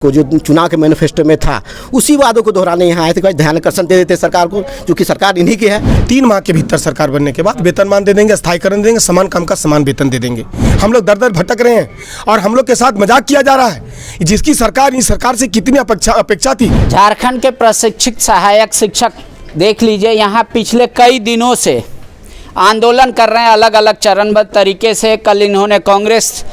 को जो चुनाव के मैनिफेस्टो में था उसी वादों को दोहराने यहाँ आए थे। भाई ध्यान आकर्षण दे देते सरकार को, क्योंकि सरकार इन्हीं की है। 3 माह के भीतर सरकार बनने के बाद वेतनमान दे देंगे, स्थायीकरण देंगे, समान काम का समान वेतन दे देंगे। हम लोग दर दर भटक रहे हैं और हम लोग के साथ मजाक किया जा रहा है। जिसकी सरकार इस सरकार से कितनी अपेक्षा थी। झारखंड के प्रशिक्षित सहायक शिक्षक देख लीजिए, यहाँ पिछले कई दिनों से आंदोलन कर रहे हैं अलग अलग चरणबद्ध तरीके से। कल इन्होंने कांग्रेस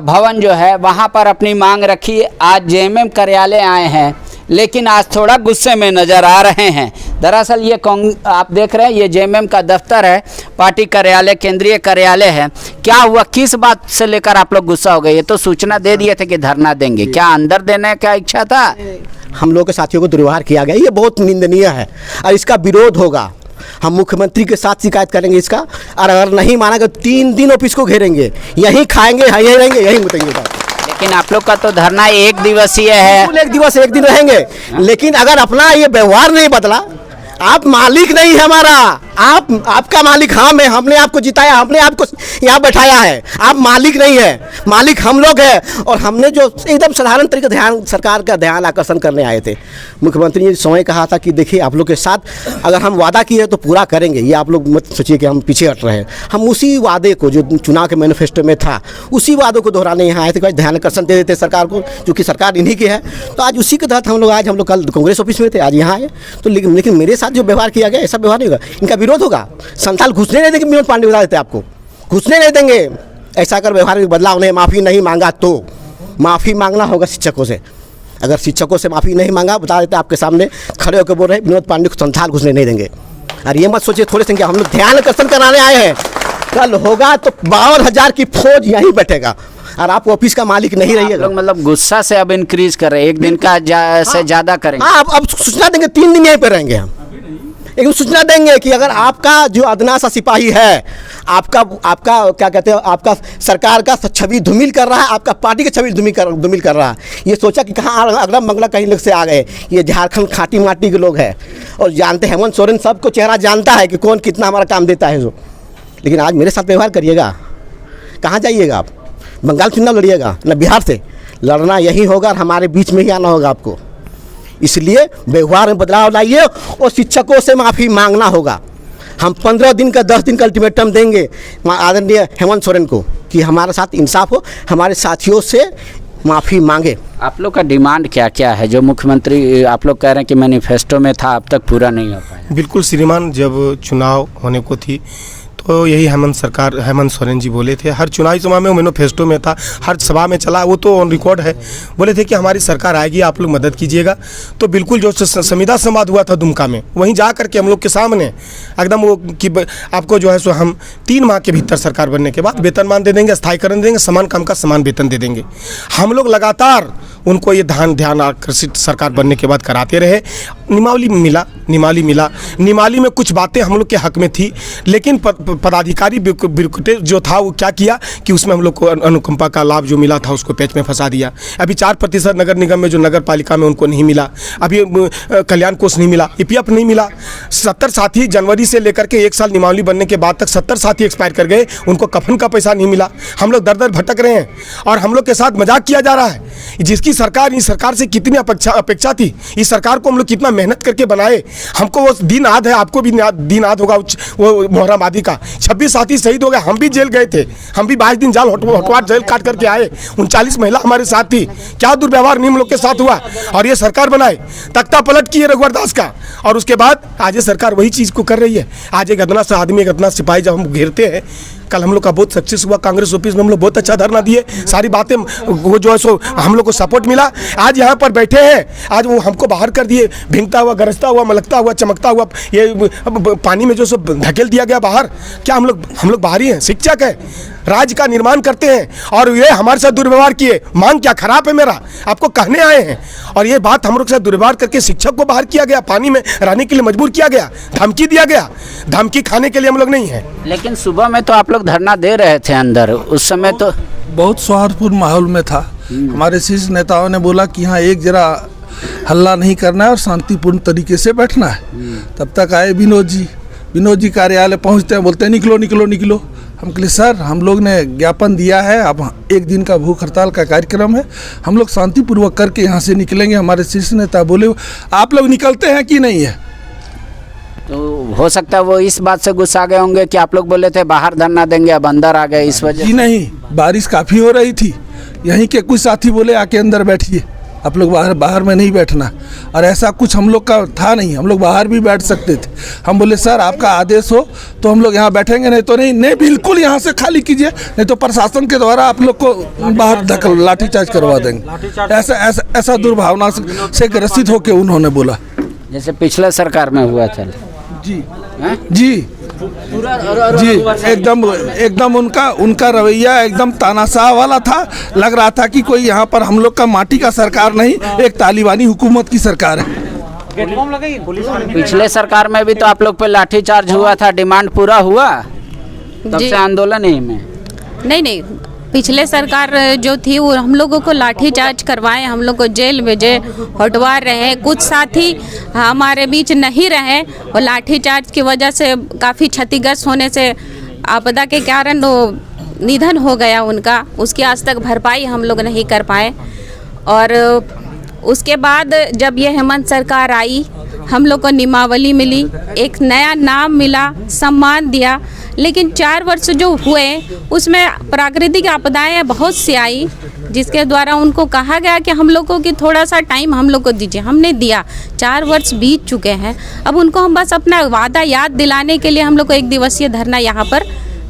भवन जो है वहाँ पर अपनी मांग रखी। आज जेएमएम कार्यालय आए हैं, लेकिन आज थोड़ा गुस्से में नज़र आ रहे हैं। दरअसल ये आप देख रहे हैं, ये जेएमएम का दफ्तर है, पार्टी कार्यालय, केंद्रीय कार्यालय है। क्या हुआ, किस बात से लेकर आप लोग गुस्सा हो गए? ये तो सूचना दे दिए थे कि धरना देंगे, क्या अंदर देने का इच्छा था? हम लोग के साथियों को दुर्व्यवहार किया गया, ये बहुत निंदनीय है और इसका विरोध होगा। हम मुख्यमंत्री के साथ शिकायत करेंगे इसका, और अगर नहीं माना तो 3 दिन ऑफिस को घेरेंगे, यहीं खाएंगे, यहीं रहेंगे, यहीं मुतेंगे। लेकिन आप लोग का तो धरना 1 दिवसीय है। एक दिन रहेंगे, लेकिन अगर अपना ये व्यवहार नहीं बदला, आप मालिक नहीं है हमारा, आपका मालिक हमने आपको जिताया, हमने आपको यहाँ बैठाया है। आप मालिक नहीं है, मालिक हम लोग हैं। और हमने जो एकदम साधारण तरीके सरकार का ध्यान आकर्षण करने आए थे। मुख्यमंत्री ने समय कहा था कि देखिए आप लोग के साथ अगर हम वादा किए तो पूरा करेंगे, ये आप लोग मत सोचिए कि हम पीछे हट रहे हैं। हम उसी वादे को जो चुनाव के मैनिफेस्टो में था उसी वादों को दोहराने यहाँ आए थे। भाई ध्यान आकर्षण दे देते सरकार को, क्योंकि सरकार इन्हीं की है। तो आज उसी के तहत हम लोग कल कांग्रेस ऑफिस में थे, आज यहाँ आए। तो लेकिन मेरे साथ जो व्यवहार किया गया ऐसा व्यवहार नहीं होगा, इनका विरोध होगा। संथाल घुसने नहीं देंगे, विनोद पांडे बता देते आपको, घुसने नहीं देंगे। ऐसा अगर व्यवहार में बदलाव नहीं, माफ़ी नहीं मांगा तो माफ़ी मांगना होगा शिक्षकों से। अगर शिक्षकों से माफ़ी नहीं मांगा, बता देते आपके सामने खड़े होकर बोल रहे हैं विनोद पांडे को संथाल घुसने नहीं देंगे। और ये मत सोचिए थोड़े संख्या, हम लोग ध्यान आकर्षण कराने आए हैं। कल होगा तो 52,000 की फौज यहीं बैठेगा और आप ऑफिस का मालिक नहीं रहिएगा। मतलब गुस्सा से अब इंक्रीज कर रहे हैं, 1 दिन का से ज़्यादा करेंगे। हाँ, अब सूचना देंगे, 3 दिन यहीं पर रहेंगे हम। एक सूचना देंगे कि अगर आपका जो अदना सा सिपाही है, आपका क्या कहते हैं, आपका सरकार का छवि धूमिल कर रहा है, आपका पार्टी की छवि धूमिल कर रहा है, ये सोचा कि कहाँ अगला मंगला कहीं लोग से आ गए। ये झारखंड खाटी माटी के लोग हैं और जानते हैं, हेमंत सोरेन सबको चेहरा जानता है कि कौन कितना हमारा काम देता है जो। लेकिन आज मेरे साथ व्यवहार करिएगा, कहाँ जाइएगा आप? बंगाल चुनाव लड़िएगा ना, बिहार से लड़ना यही होगा और हमारे बीच में ही आना होगा आपको। इसलिए व्यवहार में बदलाव लाइए और शिक्षकों से माफ़ी मांगना होगा। हम 15 दिन का 10 दिन का अल्टीमेटम देंगे आदरणीय हेमंत सोरेन को कि हमारे साथ इंसाफ हो, हमारे साथियों से माफ़ी मांगे। आप लोग का डिमांड क्या क्या है जो मुख्यमंत्री आप लोग कह रहे हैं कि मैनिफेस्टो में था, अब तक पूरा नहीं हो पाया? बिल्कुल श्रीमान, जब चुनाव होने को थी तो यही हेमंत सोरेन जी बोले थे। हर चुनावी सभा में वो मैनिफेस्टो में था, हर सभा में चला, वो तो ऑन रिकॉर्ड है। बोले थे कि हमारी सरकार आएगी, आप लोग मदद कीजिएगा। तो बिल्कुल जो संविदा संवाद हुआ था दुमका में, वहीं जा करके हम लोग के सामने एकदम वो कि आपको जो है सो हम 3 माह के भीतर सरकार बनने के बाद वेतनमान दे देंगे, स्थायीकरण देंगे, समान काम का समान वेतन दे देंगे। हम लोग लगातार उनको ये ध्यान आकर्षित सरकार बनने के बाद कराते रहे। निमावली मिला, निमाली में कुछ बातें हम लोग के हक में थी, लेकिन पदाधिकारी बिरकुटे जो था वो क्या किया कि उसमें हम लोग को अनुकंपा का लाभ जो मिला था उसको पेच में फंसा दिया। अभी 4% नगर निगम में जो नगर पालिका में उनको नहीं मिला, अभी कल्याण कोष नहीं मिला, ईपीएफ नहीं मिला। 70 साथी जनवरी से लेकर के 1 साल निमावली बनने के बाद तक 70 साथी एक्सपायर कर गए, उनको कफन का पैसा नहीं मिला। हम लोग दर दर भटक रहे हैं और हम लोग के साथ मजाक किया जा रहा है। जिसकी सरकार इस सरकार से कितनी अपेक्षा थी, इस सरकार को हम लोग कितना मेहनत करके बनाए। हमको वो दिन याद है, आपको भी दिन याद होगा वो मोहर्रम आदि का। 26 साथी शहीद हो गए, हम भी जेल गए थे, हम भी 22 दिन हटवार जेल काट करके आए। 39 महिला हमारे साथ थी। क्या दुर्व्यवहार नहीं हम लोग के साथ हुआ, और ये सरकार बनाए, तख्ता पलट किए रघुवर दास का, और उसके बाद आज ये सरकार वही चीज़ को कर रही है। आज एक अदना सा आदमी, एक अदना सिपाही जब हम घेरते हैं, कल हम लोग का बहुत सक्सेस हुआ। कांग्रेस ऑफिस में हम लोग बहुत अच्छा धरना दिए, सारी बातें वो जो है सो हम लोग को सपोर्ट मिला। आज यहाँ पर बैठे हैं, आज वो हमको बाहर कर दिए, भींगता हुआ, गरजता हुआ, मलकता हुआ, चमकता हुआ, ये पानी में जो सो धकेल दिया गया बाहर। क्या हम लोग बाहरी हैं? शिक्षक है, राज्य का निर्माण करते हैं, और ये हमारे साथ दुर्व्यवहार किए। मांग क्या खराब है मेरा, आपको कहने आए हैं, और ये बात हम लोग से दुर्व्यवहार करके शिक्षक को बाहर किया गया, पानी में रहने के लिए मजबूर किया गया, धमकी दिया गया। धमकी खाने के लिए हम लोग नहीं हैं। लेकिन सुबह में तो आप लोग धरना दे रहे थे अंदर, उस समय तो बहुत सौहार्दपूर्ण माहौल में था। हमारे शीर्ष नेताओं ने बोला कि यहाँ एक जरा हल्ला नहीं करना है और शांतिपूर्ण तरीके से बैठना है। तब तक आए विनोद जी कार्यालय पहुँचते हैं, बोलते हैं निकलो निकलो निकलो। हम कहे सर हम लोग ने ज्ञापन दिया है, अब 1 दिन का भूख हड़ताल का कार्यक्रम है, हम लोग शांतिपूर्वक करके यहाँ से निकलेंगे। हमारे शीर्ष नेता बोले आप लोग निकलते हैं कि नहीं है? तो हो सकता है वो इस बात से गुस्सा गए होंगे कि आप लोग बोले थे बाहर धरना देंगे, अब अंदर आ गए इस वजह जी नहीं, बारिश काफ़ी हो रही थी, यहीं के कुछ साथी बोले आके अंदर बैठिए, आप लोग बाहर में नहीं बैठना, और ऐसा कुछ हम लोग का था नहीं, हम लोग बाहर भी बैठ सकते थे। हम बोले सर आपका आदेश हो तो हम लोग यहाँ बैठेंगे, नहीं तो नहीं बिल्कुल यहाँ से खाली कीजिए, नहीं तो प्रशासन के द्वारा आप लोग को बाहर धकल लाठीचार्ज करवा देंगे। ऐसा दुर्भावना से ग्रसित होकर उन्होंने बोला, जैसे पिछले सरकार में हुआ था। जी जी जी, एकदम उनका रवैया एकदम तानाशाह वाला था। लग रहा था कि कोई यहाँ पर हम लोग का माटी का सरकार नहीं, एक तालिबानी हुकूमत की सरकार है। पिछले सरकार में भी तो आप लोग पे लाठीचार्ज हुआ था, डिमांड पूरा हुआ? तब से आंदोलन ही में? नहीं, पिछले सरकार जो थी वो हम लोगों को लाठीचार्ज करवाए, हम लोग को जेल भेजे, हटवा रहे। कुछ साथी हमारे बीच नहीं रहे और लाठीचार्ज की वजह से काफ़ी क्षतिग्रस्त होने से आपदा के कारण वो निधन हो गया उनका, उसकी आज तक भरपाई हम लोग नहीं कर पाए। और उसके बाद जब ये हेमंत सरकार आई, हम लोग को नियमावली मिली, एक नया नाम मिला, सम्मान दिया, लेकिन 4 वर्ष जो हुए उसमें प्राकृतिक आपदाएं बहुत सी आई, जिसके द्वारा उनको कहा गया कि हम लोगों की थोड़ा सा टाइम हम लोग को दीजिए। हमने दिया, 4 वर्ष बीत चुके हैं, अब उनको हम बस अपना वादा याद दिलाने के लिए हम लोग को 1 दिवसीय धरना यहाँ पर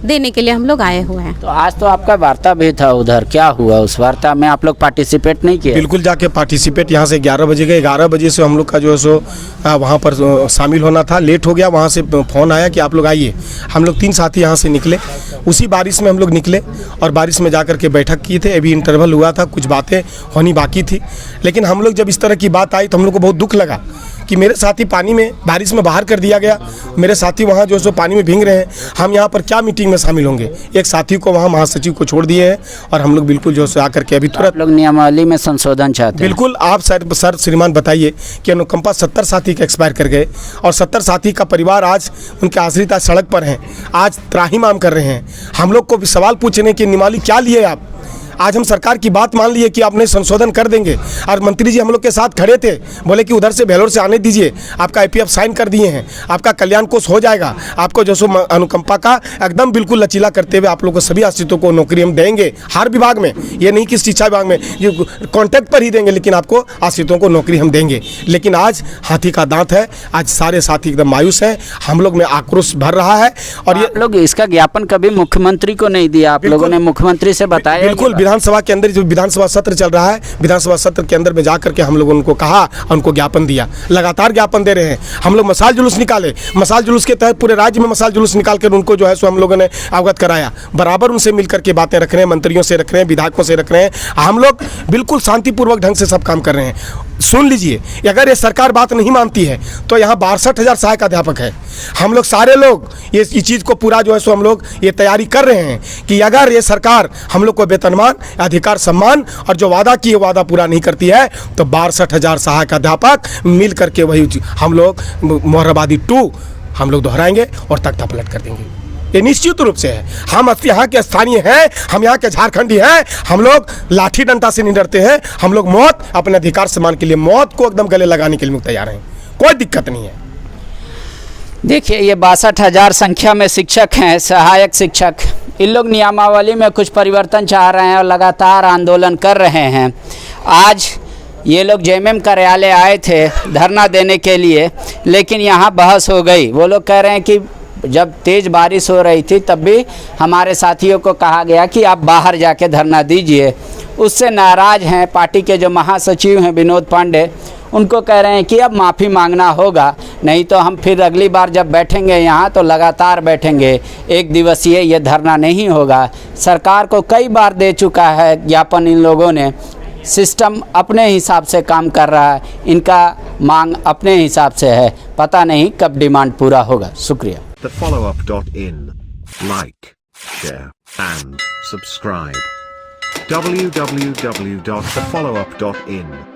देने के लिए हम लोग आए हुए हैं। तो आज तो आपका वार्ता भी था उधर, क्या हुआ उस वार्ता में? आप लोग पार्टिसिपेट नहीं किए? बिल्कुल जाके पार्टिसिपेट यहाँ से 11 बजे गए, 11 बजे से हम लोग का जो है सो वहाँ पर शामिल होना था, लेट हो गया, वहाँ से फ़ोन आया कि आप लोग आइए। हम लोग 3 साथी यहाँ से निकले, उसी बारिश में हम लोग निकले और बारिश में जा कर के बैठक किए थे। अभी इंटरवल हुआ था, कुछ बातें होनी बाकी थी, लेकिन हम लोग जब इस तरह की बात आई तो हम लोग को बहुत दुख लगा कि मेरे साथी पानी में बारिश में बाहर कर दिया गया, मेरे साथी वहाँ जो सो पानी में भींग रहे हैं, हम यहाँ पर क्या मीटिंग में शामिल होंगे? एक साथी को वहाँ महासचिव को छोड़ दिए हैं और हम लोग बिल्कुल जो सो आकर के अभी तुरंत लोग नियमावली में संशोधन चाहते हैं। बिल्कुल, आप सर श्रीमान बताइए कि अनुकंपा 70 साथी के एक्सपायर कर गए और 70 साथी का परिवार आज उनके आश्रित आज सड़क पर हैं, आज त्राहिमाम कर रहे हैं। हम लोग को भी सवाल पूछने की नियमावली क्या लिए आप? आज हम सरकार की बात मान लिए कि आपने संशोधन कर देंगे, और मंत्री जी हम लोग के साथ खड़े थे, बोले कि उधर से भेलोर से आने दीजिए, आपका आईपीएफ साइन कर दिए हैं, आपका कल्याण कोष हो जाएगा, आपको जो सो अनुकंपा का एकदम बिल्कुल लचीला करते हुए आप लोग को सभी आश्रितों को नौकरी हम देंगे हर विभाग में, ये नहीं कि शिक्षा विभाग में, ये कॉन्ट्रैक्ट पर ही देंगे, लेकिन आपको आश्रितों को नौकरी हम देंगे। लेकिन आज हाथी का दांत है, आज सारे साथी एकदम मायूस हैं, हम लोग में आक्रोश भर रहा है। और ये लोग इसका ज्ञापन कभी मुख्यमंत्री को नहीं दिया, आप लोगों ने मुख्यमंत्री से बताया? बिल्कुल, विधानसभा के अंदर जो विधानसभा सत्र चल रहा है, विधानसभा सत्र के अंदर में जाकर के हम लोगों उनको कहा, उनको ज्ञापन दिया, लगातार ज्ञापन दे रहे हैं। हम लोग मसाल जुलूस निकाले, मसाल जुलूस के तहत पूरे राज्य में मसाल जुलूस निकाल कर उनको जो है सो हम लोगों ने अवगत कराया, बराबर उनसे मिलकर के बातें रख रहे हैं, मंत्रियों से रख रहे हैं, विधायकों से रख रहे हैं। हम लोग बिल्कुल शांतिपूर्वक ढंग से सब काम कर रहे हैं। सुन लीजिए, अगर ये सरकार बात नहीं मानती है तो यहाँ 62,000 सहायक अध्यापक है। हम लोग सारे लोग ये इस चीज़ को पूरा जो है सो हम लोग ये तैयारी कर रहे हैं कि अगर ये सरकार हम लोग को वेतनमान, अधिकार, सम्मान और जो वादा की वादा पूरा नहीं करती है तो 62,000 सहायक अध्यापक मिल करके वही हम लोग मोहराबादी 2 हम लोग दोहराएंगे और तख्ता पलट कर देंगे। ये निश्चित रूप से है। हम यहाँ के स्थानीय हैं, हम यहाँ के झारखंडी हैं, हम लोग लाठी डंडा से नहीं डरते हैं, हम लोग मौत, अपने अधिकार सम्मान के लिए मौत को एकदम गले लगाने के लिए तैयार हैं, कोई दिक्कत नहीं है। देखिए, ये 62,000 संख्या में शिक्षक हैं, सहायक शिक्षक, इन लोग नियमावली में कुछ परिवर्तन चाह रहे हैं और लगातार आंदोलन कर रहे हैं। आज ये लोग जेएमएम कार्यालय आए थे धरना देने के लिए, लेकिन यहाँ बहस हो गई। वो लोग कह रहे हैं कि जब तेज़ बारिश हो रही थी तब भी हमारे साथियों को कहा गया कि आप बाहर जाके धरना दीजिए। उससे नाराज़ हैं पार्टी के जो महासचिव हैं विनोद पांडे, उनको कह रहे हैं कि अब माफ़ी मांगना होगा, नहीं तो हम फिर अगली बार जब बैठेंगे यहाँ तो लगातार बैठेंगे, 1 दिवसीय ये धरना नहीं होगा। सरकार को कई बार दे चुका है ज्ञापन इन लोगों ने, सिस्टम अपने हिसाब से काम कर रहा है, इनका मांग अपने हिसाब से है, पता नहीं कब डिमांड पूरा होगा। शुक्रिया। TheFollowUp.in. Like, share, and subscribe. www.thefollowup.in